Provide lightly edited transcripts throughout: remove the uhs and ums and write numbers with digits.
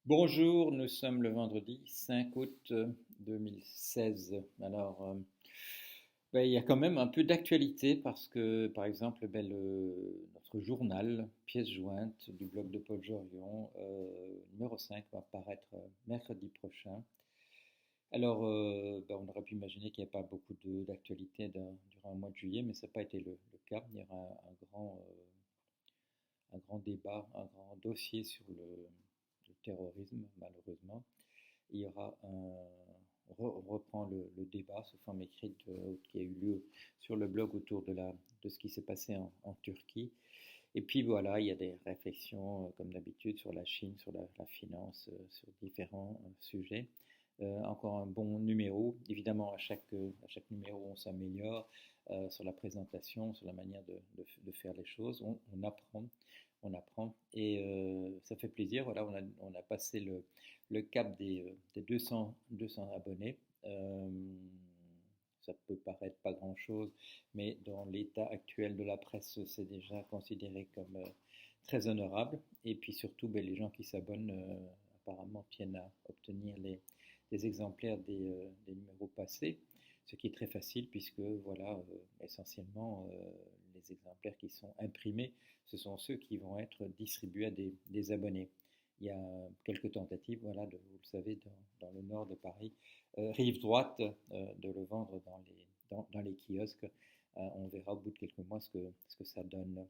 Bonjour, nous sommes le vendredi 5 août 2016. Il y a quand même un peu d'actualité parce que, par exemple, notre journal, pièce jointe du blog de Paul Jorion, numéro 5, va paraître mercredi prochain. On aurait pu imaginer qu'il n'y a pas beaucoup d'actualité durant le mois de juillet, mais ça n'a pas été le cas. Il y aura un grand débat, un grand dossier sur le terrorisme, malheureusement. Il y aura on reprend le débat sous forme écrite qui a eu lieu sur le blog autour de ce qui s'est passé en Turquie. Et puis voilà, il y a des réflexions, comme d'habitude, sur la Chine, sur la finance, sur différents sujets. Encore un bon numéro. Évidemment, à chaque numéro, on s'améliore sur la présentation, sur la manière de faire les choses. On apprend et ça fait plaisir. Voilà, on a passé le cap des 200 abonnés. Euh, Ça peut paraître pas grand-chose, mais dans l'état actuel de la presse, c'est déjà considéré comme très honorable. Et puis surtout, les gens qui s'abonnent apparemment tiennent à obtenir des exemplaires des numéros passés, ce qui est très facile puisque voilà, essentiellement, les exemplaires qui sont imprimés, ce sont ceux qui vont être distribués à des abonnés. Il y a quelques tentatives, voilà, vous le savez, dans le nord de Paris, rive droite, de le vendre dans les kiosques. On verra au bout de quelques mois ce que ça donne.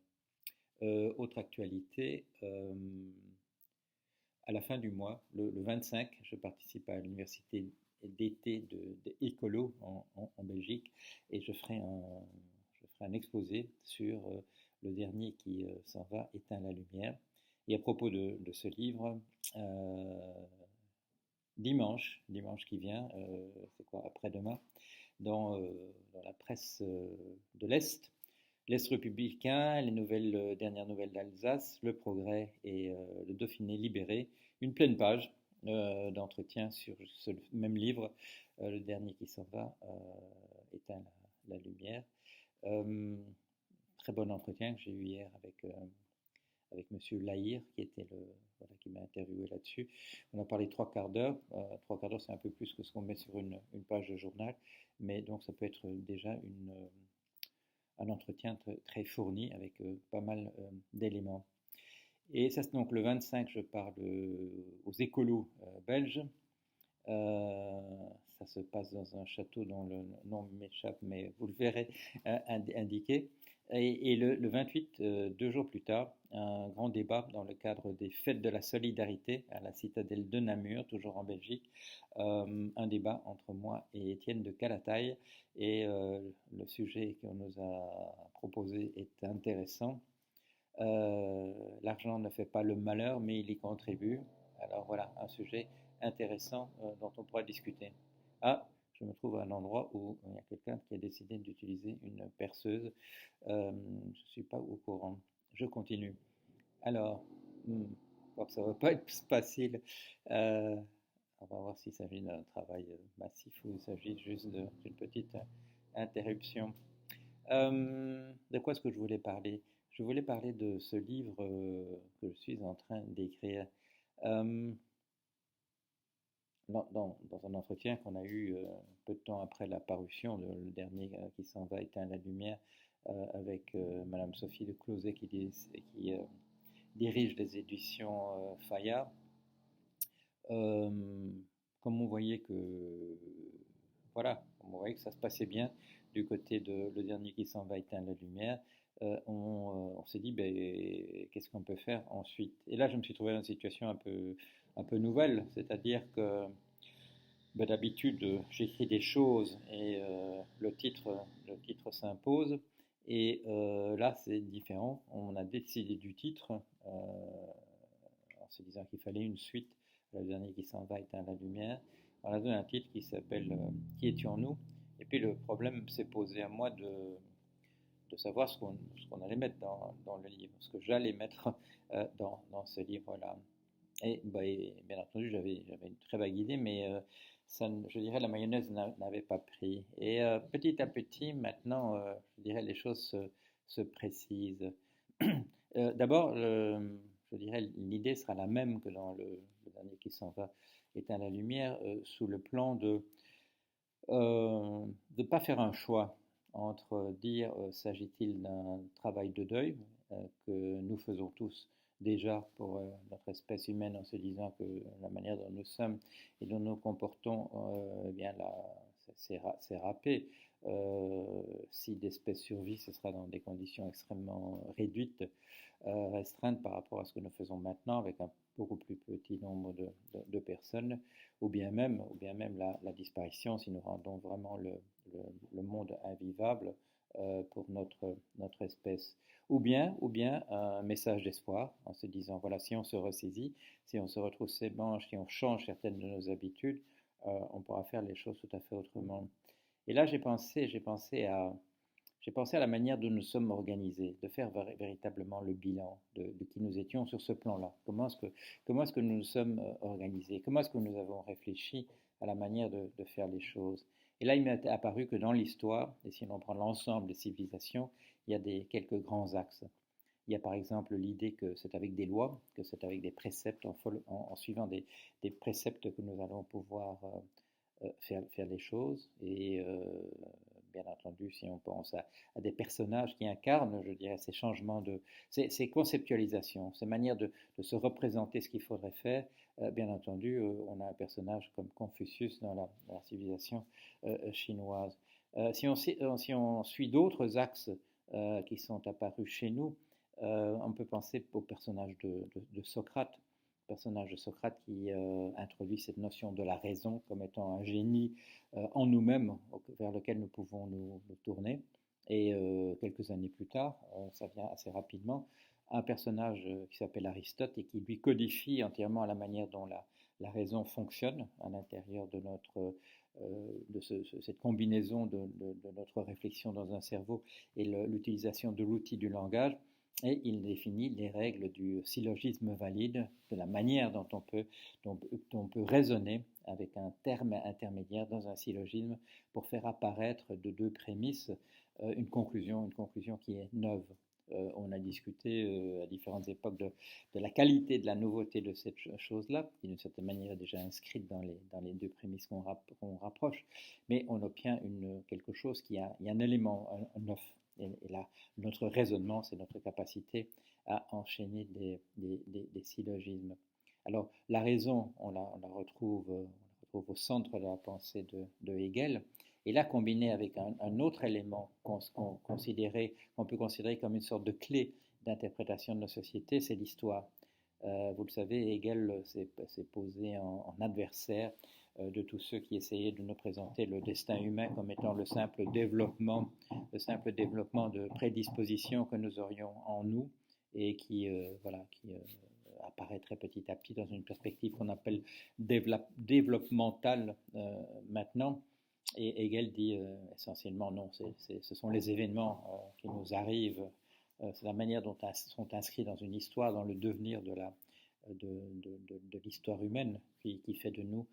Autre actualité, à la fin du mois, le 25, je participe à l'université d'été de Écolo en Belgique et je ferai un exposé sur le dernier qui s'en va, éteint la lumière. Et à propos de ce livre, dimanche qui vient, c'est quoi, après-demain, dans la presse de l'Est républicain, les dernières nouvelles d'Alsace, Le Progrès et le Dauphiné libéré, une pleine page d'entretien sur ce même livre, le dernier qui s'en va, éteint la lumière. Euh, Très bon entretien que j'ai eu hier avec Monsieur Lahire, voilà, qui m'a interviewé là-dessus. On a parlé 3 quarts d'heure. 3 quarts d'heure, c'est un peu plus que ce qu'on met sur une page de journal, mais donc ça peut être déjà un entretien très fourni avec pas mal d'éléments. Et ça, c'est donc le 25, je parle aux écolos belges. Euh, Ça se passe dans un château dont le nom m'échappe, mais vous le verrez indiqué. Et le 28, 2 jours plus tard, un grand débat dans le cadre des Fêtes de la Solidarité à la citadelle de Namur, toujours en Belgique. Un débat entre moi et Étienne de Calataille. Et le sujet qu'on nous a proposé est intéressant. L'argent ne fait pas le malheur, mais il y contribue. Alors voilà, un sujet intéressant dont on pourra discuter. Ah, je me trouve à un endroit où il y a quelqu'un qui a décidé d'utiliser une perceuse. Je ne suis pas au courant. Je continue. Alors, je crois que ça ne va pas être facile. Euh, on va voir s'il s'agit d'un travail massif ou il s'agit juste d'une petite interruption. De quoi est-ce que je voulais parler? Je voulais parler de ce livre que je suis en train d'écrire. Euh, dans un entretien qu'on a eu peu de temps après la parution, le dernier qui s'en va éteindre la lumière, avec Madame Sophie de Closet qui dirige les éditions Fayard. Euh, Comme on voyait que voilà, comme on voyait que ça se passait bien du côté de le dernier qui s'en va éteindre la lumière, on s'est dit ben, qu'est-ce qu'on peut faire ensuite. Et là, je me suis trouvé dans une situation un peu nouvelle, c'est-à-dire que ben, d'habitude, j'écris des choses et le titre s'impose. Et là, c'est différent. On a décidé du titre en se disant qu'il fallait une suite. Le dernier qui s'en va éteint la lumière. On a donné un titre qui s'appelle Qui étions-nous? Et puis le problème s'est posé à moi de savoir ce qu'on allait mettre dans le livre, ce que j'allais mettre dans ce livre-là. Et bien entendu, j'avais une très vague idée, mais je dirais la mayonnaise n'avait pas pris. Et petit à petit, maintenant, je dirais les choses se précisent. D'abord, je dirais l'idée sera la même que dans le dernier qui s'en va éteint la lumière, sous le plan de ne pas faire un choix entre dire s'agit-il d'un travail de deuil que nous faisons tous déjà pour notre espèce humaine en se disant que la manière dont nous sommes et dont nous comportons, eh bien là, c'est râpé. Si l'espèce survit, ce sera dans des conditions extrêmement réduites, restreintes par rapport à ce que nous faisons maintenant avec un beaucoup plus petit nombre de personnes, ou bien même la disparition si nous rendons vraiment le monde invivable pour notre espèce. Ou bien un message d'espoir en se disant, voilà, si on se ressaisit, si on se retrousse ses manches, si on change certaines de nos habitudes, on pourra faire les choses tout à fait autrement. Et là, j'ai pensé à la manière dont nous sommes organisés, de faire véritablement le bilan de qui nous étions sur ce plan-là. Comment est-ce que nous nous sommes organisés? Comment est-ce que nous avons réfléchi à la manière de faire les choses? Et là, il m'est apparu que dans l'histoire, et si l'on prend l'ensemble des civilisations, il y a quelques grands axes. Il y a par exemple l'idée que c'est avec des lois, que c'est avec des préceptes, en suivant des préceptes que nous allons pouvoir faire les choses. Et bien entendu, si on pense à des personnages qui incarnent, je dirais, ces changements ces conceptualisations, ces manières de se représenter ce qu'il faudrait faire, bien entendu, on a un personnage comme Confucius dans la civilisation chinoise. Si on suit d'autres axes qui sont apparus chez nous, on peut penser au personnage de Socrate, personnage de Socrate qui introduit cette notion de la raison comme étant un génie en nous-mêmes vers lequel nous pouvons nous tourner. Et quelques années plus tard, ça vient assez rapidement, un personnage qui s'appelle Aristote et qui lui codifie entièrement la manière dont la raison fonctionne à l'intérieur de cette combinaison de notre réflexion dans un cerveau et l'utilisation de l'outil du langage. Et il définit les règles du syllogisme valide, de la manière dont on peut raisonner avec un terme intermédiaire dans un syllogisme pour faire apparaître de deux prémices une conclusion qui est neuve. On a discuté à différentes époques de la qualité de la nouveauté de cette chose-là, qui d'une certaine manière est déjà inscrite dans les deux prémices qu'on rapproche, mais on obtient quelque chose qui a un élément neuf. Et là, notre raisonnement, c'est notre capacité à enchaîner des syllogismes. Alors, la raison, on la retrouve au centre de la pensée de Hegel. Et là, combiné avec un autre élément qu'on peut considérer comme une sorte de clé d'interprétation de nos sociétés, c'est l'histoire. Vous le savez, Hegel s'est posé en adversaire de tous ceux qui essayaient de nous présenter le destin humain comme étant le simple développement de prédispositions que nous aurions en nous et qui apparaîtrait petit à petit dans une perspective qu'on appelle développementale maintenant. Et Hegel dit essentiellement non, ce sont les événements qui nous arrivent, c'est la manière dont ils sont inscrits dans une histoire, dans le devenir de l'histoire humaine qui fait de nous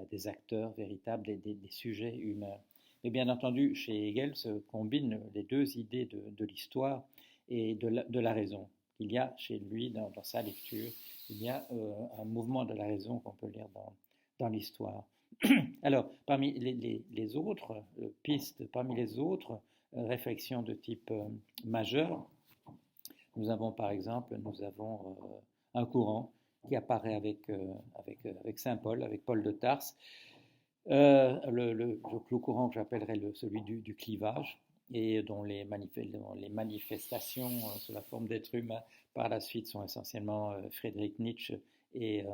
des acteurs véritables, des sujets humains. Mais bien entendu, chez Hegel se combinent les deux idées de l'histoire et de la raison. Il y a chez lui, dans sa lecture, il y a un mouvement de la raison qu'on peut lire dans l'histoire. Alors, parmi les autres pistes, parmi les autres réflexions de type majeur, nous avons par exemple un courant qui apparaît avec Saint Paul, avec Paul de Tarse, le courant que j'appellerais celui du clivage, et dont les manifestations sous la forme d'êtres humains par la suite sont essentiellement Friedrich Nietzsche et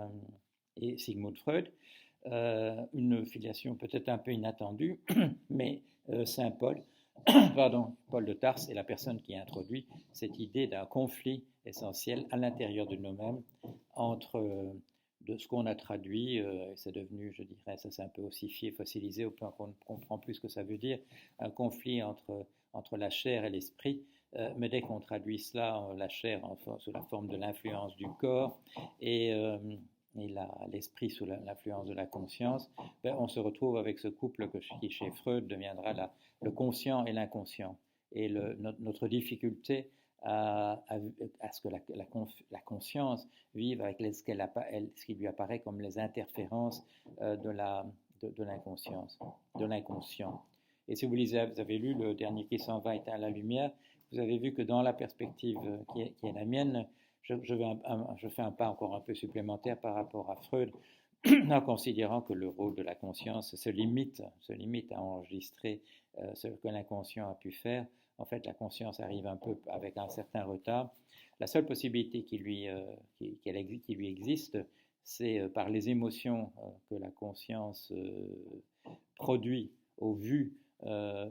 Sigmund Freud. Une filiation peut-être un peu inattendue, mais Saint Paul, Paul de Tarse est la personne qui a introduit cette idée d'un conflit essentiel à l'intérieur de nous-mêmes entre de ce qu'on a traduit, c'est devenu, je dirais, ça c'est un peu ossifié, fossilisé, au point qu'on ne comprend plus ce que ça veut dire, un conflit entre la chair et l'esprit, mais dès qu'on traduit cela, la chair sous la forme de l'influence du corps et l'esprit sous l'influence de la conscience, on se retrouve avec ce couple qui chez Freud deviendra le conscient et l'inconscient. Et notre difficulté à ce que la conscience vive avec ce qui lui apparaît comme les interférences de l'inconscience, de l'inconscient. Et si vous lisez, vous avez lu Le dernier qui s'en va éteint la lumière, vous avez vu que dans la perspective qui est la mienne, je fais un pas encore un peu supplémentaire par rapport à Freud, en considérant que le rôle de la conscience se limite à enregistrer ce que l'inconscient a pu faire. En fait, la conscience arrive un peu avec un certain retard. La seule possibilité qui lui existe, c'est par les émotions que la conscience produit au vu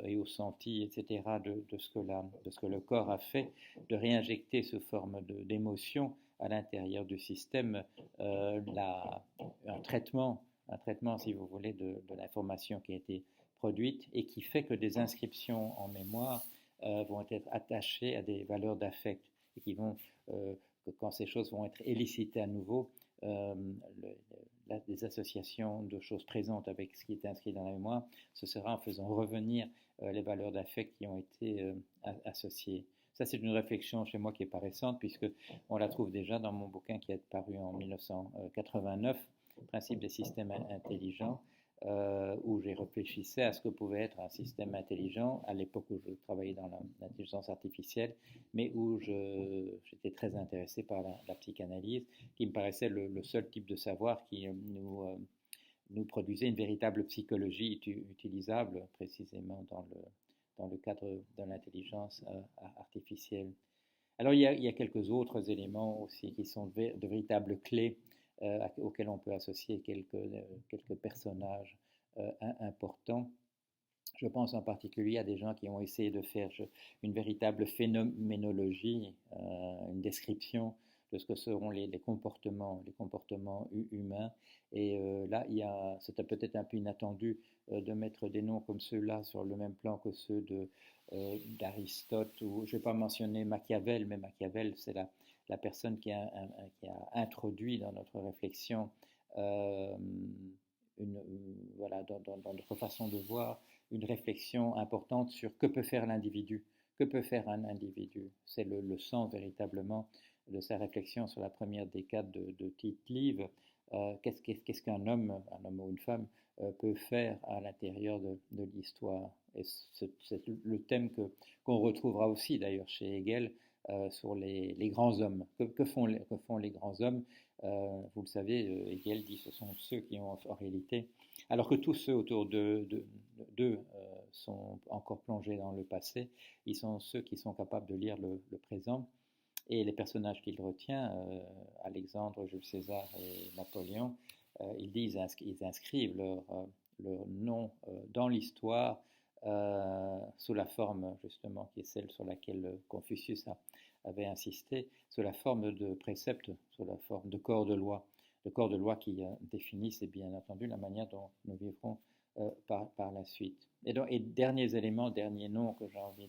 et au senti, etc., de ce que le corps a fait, de réinjecter sous forme d'émotions à l'intérieur du système un traitement, si vous voulez, de l'information qui a été produite et qui fait que des inscriptions en mémoire vont être attachées à des valeurs d'affect et qui vont, que quand ces choses vont être élicitées à nouveau, des associations de choses présentes avec ce qui est inscrit dans la mémoire, ce sera en faisant revenir les valeurs d'affect qui ont été associées. Ça, c'est une réflexion chez moi qui n'est pas récente, puisqu'on la trouve déjà dans mon bouquin qui est paru en 1989, Principe des systèmes intelligents, où j'ai réfléchissais à ce que pouvait être un système intelligent à l'époque où je travaillais dans l'intelligence artificielle, mais où j'étais très intéressé par la psychanalyse, qui me paraissait le seul type de savoir qui nous produisait une véritable psychologie utilisable précisément dans le cadre de l'intelligence artificielle. Alors il y a quelques autres éléments aussi qui sont de véritables clés auxquels on peut associer quelques personnages importants. Je pense en particulier à des gens qui ont essayé de faire une véritable phénoménologie, une description de ce que seront les comportements humains. Et là, c'était peut-être un peu inattendu de mettre des noms comme ceux-là sur le même plan que ceux d'Aristote, ou je ne vais pas mentionner Machiavel, mais Machiavel, c'est la personne qui a introduit dans notre réflexion, voilà, dans notre façon de voir, une réflexion importante sur que peut faire l'individu, que peut faire un individu. C'est le sens véritablement de sa réflexion sur la première décade de Tite-Live. Qu'est-ce qu'un homme ou une femme, peut faire à l'intérieur de l'histoire. Et c'est le thème qu'on retrouvera aussi d'ailleurs chez Hegel sur les grands hommes. Que font les grands hommes? Vous le savez, Hegel dit ce sont ceux qui ont en réalité, alors que tous ceux autour d'eux sont encore plongés dans le passé, ils sont ceux qui sont capables de lire le présent. Et les personnages qu'il retient, Alexandre, Jules César et Napoléon, ils inscrivent leur nom dans l'histoire sous la forme justement qui est celle sur laquelle Confucius avait insisté, sous la forme de préceptes, sous la forme de corps de loi. De corps de loi qui définissent bien entendu la manière dont nous vivrons par la suite. Et derniers éléments, derniers noms que j'ai envie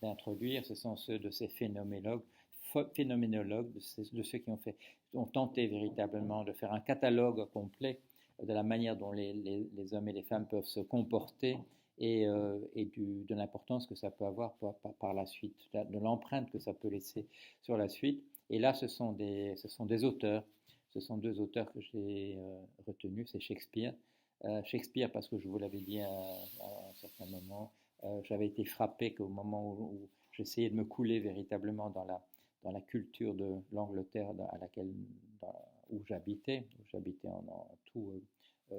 d'introduire, ce sont ceux de ces phénoménologues, de ceux qui ont tenté véritablement de faire un catalogue complet de la manière dont les hommes et les femmes peuvent se comporter et de l'importance que ça peut avoir par la suite, de l'empreinte que ça peut laisser sur la suite. Et là, ce sont des auteurs. Ce sont deux auteurs que j'ai retenus, c'est Shakespeare. Shakespeare, parce que je vous l'avais dit à un certain moment, j'avais été frappé qu'au moment où j'essayais de me couler véritablement dans la culture de l'Angleterre où j'habitais en tout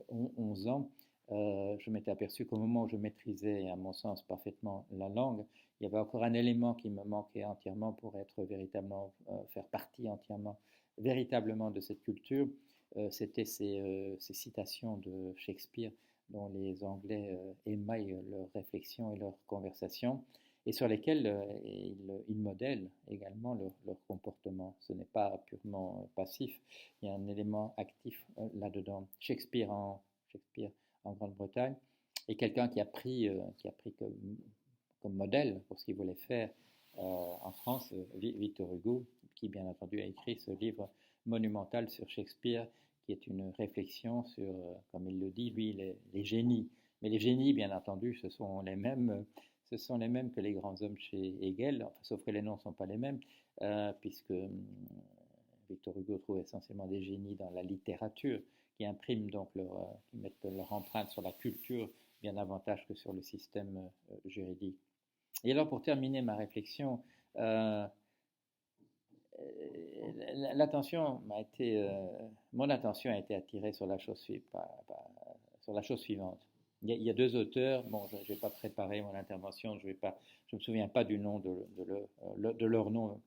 11 ans, je m'étais aperçu qu'au moment où je maîtrisais, à mon sens, parfaitement la langue, il y avait encore un élément qui me manquait entièrement pour être véritablement, faire partie entièrement, véritablement de cette culture. C'était ces citations de Shakespeare dont les Anglais émaillent leurs réflexions et leurs conversations, et sur lesquels ils modèlent également leur comportement. Ce n'est pas purement passif, il y a un élément actif là-dedans. Shakespeare en Grande-Bretagne, et quelqu'un qui a pris comme modèle pour ce qu'il voulait faire en France, Victor Hugo, qui bien entendu a écrit ce livre monumental sur Shakespeare, qui est une réflexion sur, comme il le dit, lui, les génies. Mais les génies, bien entendu, ce sont les mêmes ce sont les mêmes que les grands hommes chez Hegel, enfin, sauf que les noms ne sont pas les mêmes, puisque Victor Hugo trouve essentiellement des génies dans la littérature qui impriment donc qui mettent leur empreinte sur la culture bien davantage que sur le système juridique. Et alors pour terminer ma réflexion, mon attention a été attirée sur la chose, sur la chose suivante. Il y a deux auteurs, bon, je n'ai pas préparé mon intervention, je ne me souviens pas du nom de leur nom,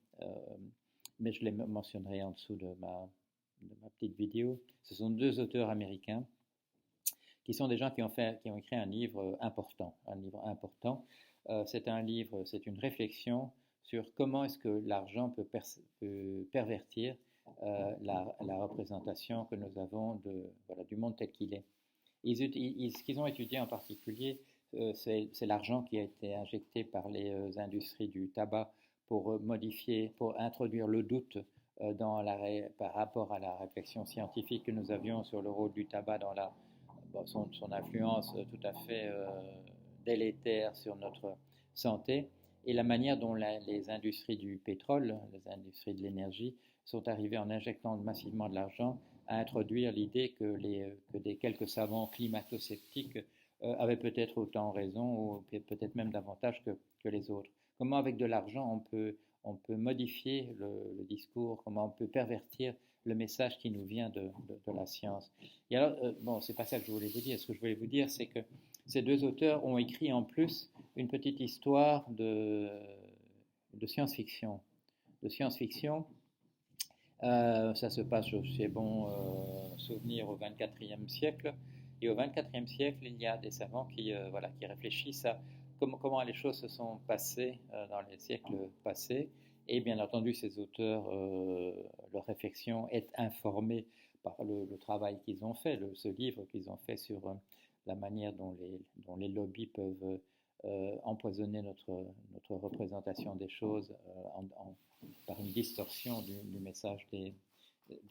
mais je les mentionnerai en dessous de ma petite vidéo. Ce sont deux auteurs américains qui sont des gens qui ont écrit un livre important. C'est une réflexion sur comment est-ce que l'argent peut pervertir la représentation que nous avons du monde tel qu'il est. Ce qu'ils ont étudié en particulier, c'est l'argent qui a été injecté par les industries du tabac pour pour introduire le doute par rapport à la réflexion scientifique que nous avions sur le rôle du tabac dans son influence tout à fait délétère sur notre santé, et la manière dont les industries du pétrole, les industries de l'énergie, sont arrivées en injectant massivement de l'argent à introduire l'idée que des quelques savants climato-sceptiques avaient peut-être autant raison, ou peut-être même davantage que les autres. Comment avec de l'argent on peut modifier le discours, comment on peut pervertir le message qui nous vient de la science. Et alors, bon, c'est pas ça que je voulais vous dire. Ce que je voulais vous dire, c'est que ces deux auteurs ont écrit en plus une petite histoire de science-fiction. Ça se passe, c'est bon souvenir, au XXIe siècle. Et au XXIe siècle, il y a des savants qui réfléchissent à comment les choses se sont passées dans les siècles passés. Et bien entendu, ces auteurs, leur réflexion est informée par le travail qu'ils ont fait, ce livre qu'ils ont fait sur la manière dont les lobbies peuvent empoisonner notre représentation des choses par une distorsion du message des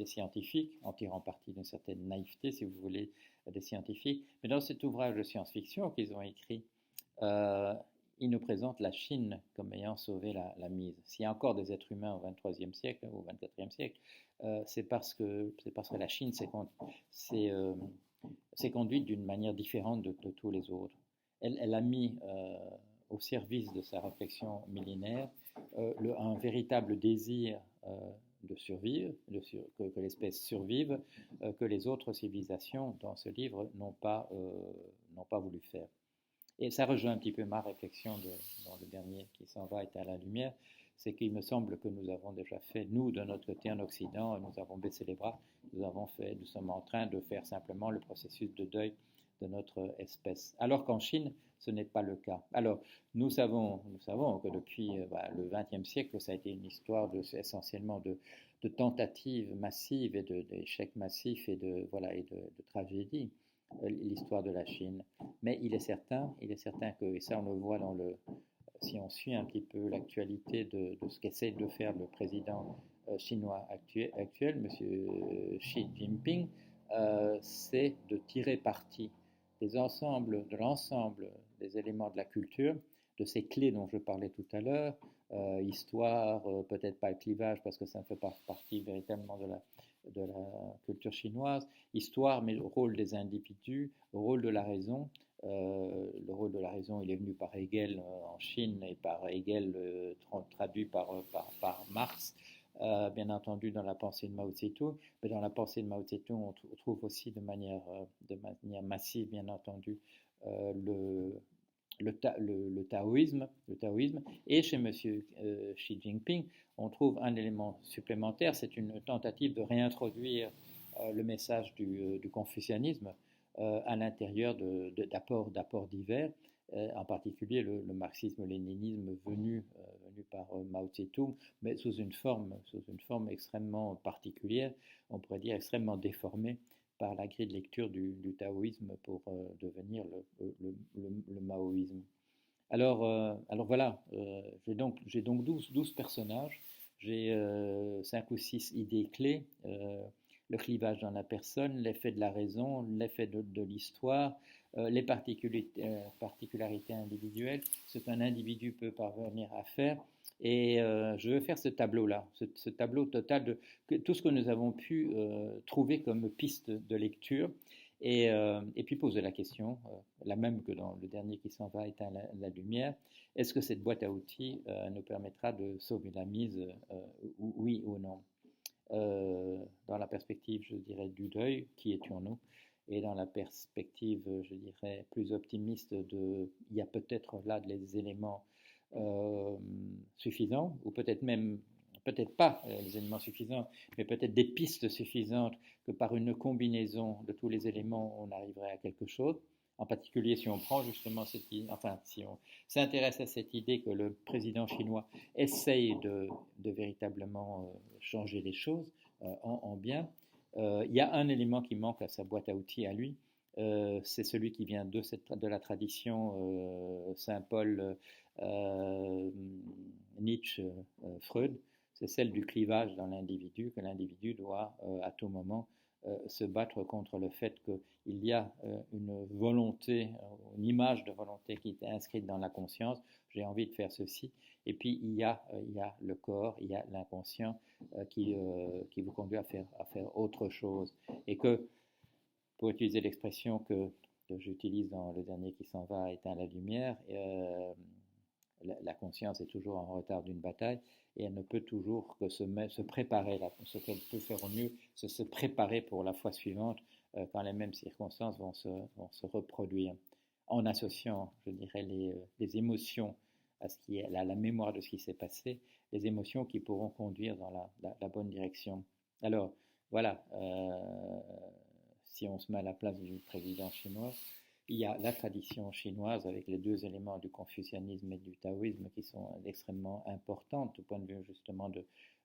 scientifiques, en tirant parti d'une certaine naïveté, si vous voulez, des scientifiques. Mais dans cet ouvrage de science-fiction qu'ils ont écrit, ils nous présentent la Chine comme ayant sauvé la mise. S'il y a encore des êtres humains au XXIe siècle, au XXIe siècle, c'est parce que la Chine s'est conduite d'une manière différente de tous les autres. Elle a mis au service de sa réflexion millénaire un véritable désir de survivre, que l'espèce survive, que les autres civilisations dans ce livre n'ont pas voulu faire. Et ça rejoint un petit peu ma réflexion dans le dernier qui s'en va éteindre la lumière, c'est qu'il me semble que nous avons déjà fait, nous, de notre côté en Occident, nous avons baissé les bras, nous sommes en train de faire simplement le processus de deuil de notre espèce. Alors qu'en Chine, ce n'est pas le cas. Alors, nous savons que depuis le XXe siècle, ça a été une histoire essentiellement de tentatives massives et d'échecs massifs et de tragédies, l'histoire de la Chine. Mais il est certain que, et ça on le voit si on suit un petit peu l'actualité de ce qu'essaie de faire le président chinois actuel, M. Xi Jinping, c'est de tirer parti de l'ensemble des éléments de la culture, de ces clés dont je parlais tout à l'heure, histoire, peut-être pas le clivage parce que ça ne fait pas partie véritablement de la culture chinoise, histoire, mais le rôle des individus, le rôle de la raison. Le rôle de la raison, il est venu par Hegel en Chine et par Hegel traduit par Marx, bien entendu dans la pensée de Mao Tse-tung, mais dans la pensée de Mao Tse-tung, on trouve aussi de manière massive, bien entendu, le taoïsme, et chez M. Xi Jinping, on trouve un élément supplémentaire, c'est une tentative de réintroduire le message du confucianisme à l'intérieur d'apports divers, en particulier le marxisme-léninisme venu par Mao Tse-tung, mais sous une forme extrêmement particulière, on pourrait dire extrêmement déformée par la grille de lecture du taoïsme pour devenir le maoïsme. Alors voilà, j'ai donc 12 personnages, j'ai 5 ou 6 idées clés. le clivage dans la personne, l'effet de la raison, l'effet de l'histoire, les particularités individuelles, ce qu'un individu peut parvenir à faire. Et je veux faire ce tableau-là, ce tableau total de tout ce que nous avons pu trouver comme piste de lecture. Et puis poser la question, la même que dans le dernier qui s'en va, éteint la lumière, est-ce que cette boîte à outils nous permettra de sauver la mise, oui ou non? Dans la perspective, je dirais, du deuil, qui étions-nous? Et dans la perspective, je dirais, plus optimiste il y a peut-être là des éléments suffisants, ou peut-être pas les éléments suffisants, mais peut-être des pistes suffisantes que par une combinaison de tous les éléments, on arriverait à quelque chose. En particulier si on prend justement si on s'intéresse à cette idée que le président chinois essaye de véritablement changer les choses en bien. Il y a un élément qui manque à sa boîte à outils à lui, c'est celui qui vient de la tradition Saint-Paul, Nietzsche, Freud, c'est celle du clivage dans l'individu, que l'individu doit à tout moment se battre contre le fait qu'il y a une volonté, une image de volonté qui est inscrite dans la conscience, j'ai envie de faire ceci, et puis il y a le corps, il y a l'inconscient qui vous conduit à faire autre chose. Et que, pour utiliser l'expression que j'utilise dans le dernier qui s'en va, éteint la lumière, la conscience est toujours en retard d'une bataille et elle ne peut toujours que se préparer. Ce qu'elle peut faire au mieux, c'est se préparer pour la fois suivante quand les mêmes circonstances vont se reproduire. En associant, je dirais, les émotions à la mémoire de ce qui s'est passé, les émotions qui pourront conduire dans la bonne direction. Alors, voilà, si on se met à la place du président chinois, il y a la tradition chinoise avec les deux éléments du confucianisme et du taoïsme qui sont extrêmement importants du point de vue justement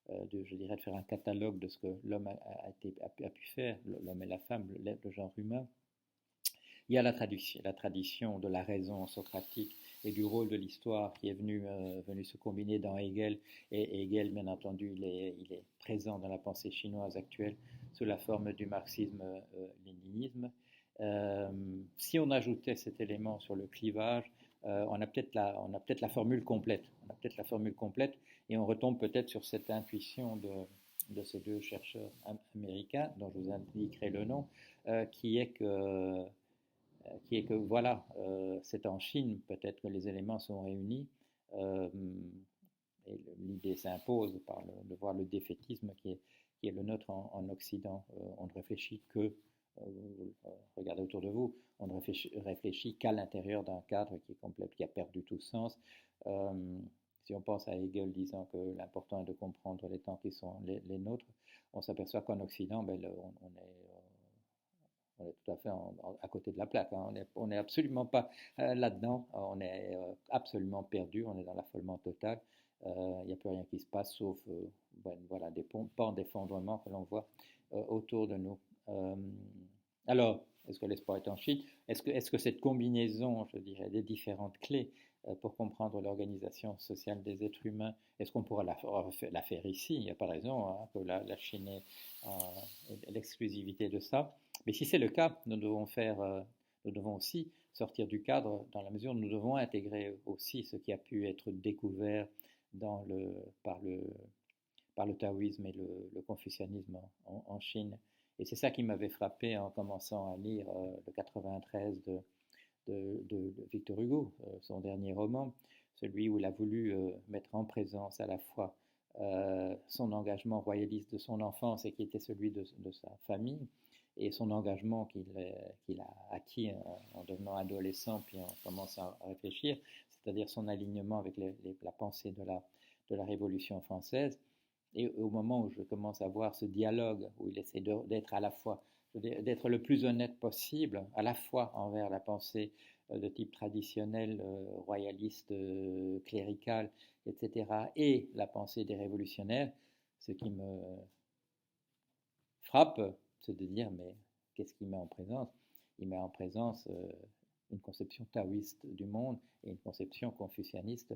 je dirais, de faire un catalogue de ce que l'homme a pu faire, l'homme et la femme, le genre humain. Il y a la tradition de la raison socratique et du rôle de l'histoire qui est venu se combiner dans Hegel. Et Hegel, bien entendu, il est présent dans la pensée chinoise actuelle sous la forme du marxisme-léninisme. Si on ajoutait cet élément sur le clivage, on a peut-être la formule complète. Et on retombe peut-être sur cette intuition de ces deux chercheurs américains, dont je vous indiquerai le nom, qui est que voilà, c'est en Chine peut-être que les éléments sont réunis et l'idée s'impose de voir le défaitisme qui est le nôtre en Occident. On ne réfléchit regardez autour de vous, on ne réfléchit qu'à l'intérieur d'un cadre qui est complet, qui a perdu tout sens. Si on pense à Hegel disant que l'important est de comprendre les temps qui sont les nôtres, on s'aperçoit qu'en Occident, on est tout à fait à côté de la plaque. Hein. On n'est absolument pas là-dedans. On est absolument perdu. On est dans l'affolement total. Il n'y a plus rien qui se passe sauf voilà, des pans d'effondrement que l'on voit autour de nous. Alors, est-ce que l'espoir est en Chine? Est-ce que cette combinaison, je dirais, des différentes clés pour comprendre l'organisation sociale des êtres humains, est-ce qu'on pourra la faire ici? Il n'y a pas de raison hein, que la Chine ait l'exclusivité de ça. Mais si c'est le cas, nous devons aussi sortir du cadre dans la mesure où nous devons intégrer aussi ce qui a pu être découvert par le taoïsme et le confucianisme en Chine. Et c'est ça qui m'avait frappé en commençant à lire le 93 de Victor Hugo, son dernier roman, celui où il a voulu mettre en présence à la fois son engagement royaliste de son enfance et qui était celui de sa famille, et son engagement qu'il a acquis en devenant adolescent, puis en commençant à réfléchir, c'est-à-dire son alignement avec la pensée de la Révolution française. Et au moment où je commence à voir ce dialogue, où il essaie d'être à la fois, d'être le plus honnête possible, à la fois envers la pensée de type traditionnel, royaliste, clérical, etc., et la pensée des révolutionnaires, ce qui me frappe, c'est de dire, mais qu'est-ce qu'il met en présence? Il met en présence une conception taoïste du monde et une conception confucianiste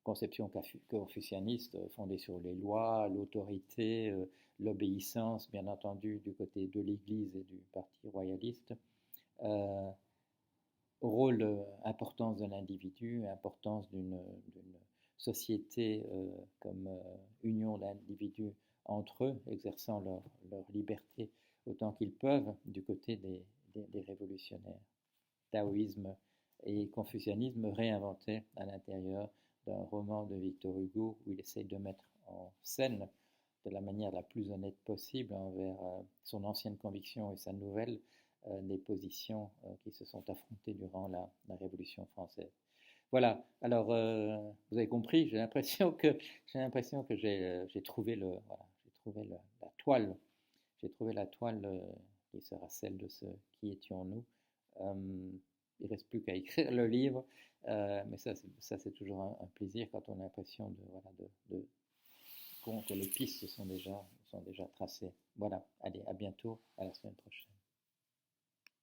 conception confucianiste fondée sur les lois, l'autorité, l'obéissance, bien entendu, du côté de l'Église et du parti royaliste. Euh, Rôle, importance de l'individu, importance d'une société comme union d'individus entre eux, exerçant leur liberté autant qu'ils peuvent du côté des révolutionnaires. Taoïsme et confucianisme réinventés à l'intérieur d'un roman de Victor Hugo où il essaye de mettre en scène de la manière la plus honnête possible envers son ancienne conviction et sa nouvelle des positions qui se sont affrontées durant la Révolution française. Voilà, alors vous avez compris, j'ai l'impression que j'ai trouvé, voilà, j'ai trouvé la toile, j'ai trouvé la toile qui sera celle de ce qui étions-nous. Il ne reste plus qu'à écrire le livre, mais ça c'est toujours un plaisir quand on a l'impression voilà, que les pistes sont déjà tracées. Voilà, allez, à bientôt, à la semaine prochaine.